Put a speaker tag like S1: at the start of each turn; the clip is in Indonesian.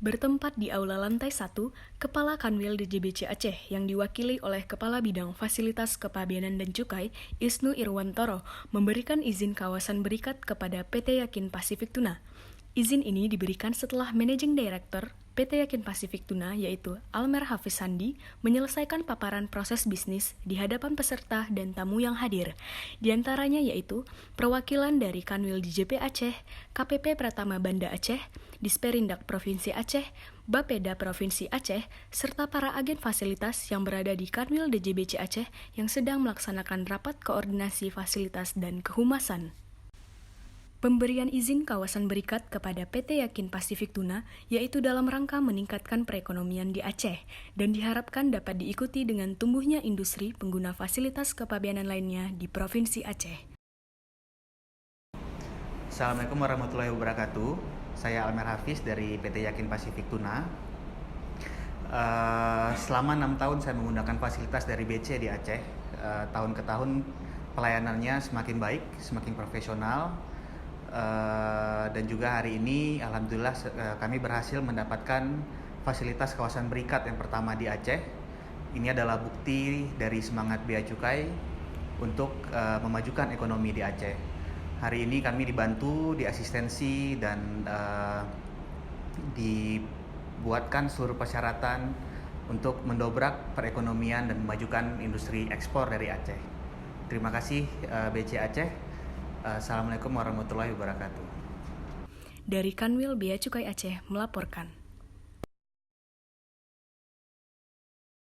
S1: Bertempat di Aula Lantai 1, Kepala Kanwil DJBC Aceh yang diwakili oleh Kepala Bidang Fasilitas Kepabeanan dan Cukai, Isnu Irwantoro, memberikan izin kawasan berikat kepada PT Yakin Pasifik Tuna. Izin ini diberikan setelah Managing Director PT Yakin Pasifik Tuna, yaitu Almer Hafiz Sandi, menyelesaikan paparan proses bisnis di hadapan peserta dan tamu yang hadir. Di antaranya yaitu perwakilan dari Kanwil DJP Aceh, KPP Pratama Banda Aceh, Disperindak Provinsi Aceh, Bapeda Provinsi Aceh, serta para agen fasilitas yang berada di Kanwil DJBC Aceh yang sedang melaksanakan rapat koordinasi fasilitas dan kehumasan. Pemberian izin kawasan berikat kepada PT Yakin Pasifik Tuna yaitu dalam rangka meningkatkan perekonomian di Aceh dan diharapkan dapat diikuti dengan tumbuhnya industri pengguna fasilitas kepabeanan lainnya di Provinsi Aceh.
S2: Assalamualaikum warahmatullahi wabarakatuh. Saya Almer Hafiz dari PT Yakin Pasifik Tuna. Selama 6 tahun saya menggunakan fasilitas dari BC di Aceh. Tahun ke tahun pelayanannya semakin baik, semakin profesional. Dan juga hari ini alhamdulillah kami berhasil mendapatkan fasilitas kawasan berikat yang pertama di Aceh. Ini adalah bukti dari semangat Bea Cukai untuk memajukan ekonomi di Aceh. Hari ini kami dibantu, diasistensi dan dibuatkan seluruh persyaratan untuk mendobrak perekonomian dan memajukan industri ekspor dari Aceh. Terima kasih BC Aceh. Assalamualaikum warahmatullahi wabarakatuh.
S1: Dari Kanwil Bea Cukai Aceh melaporkan.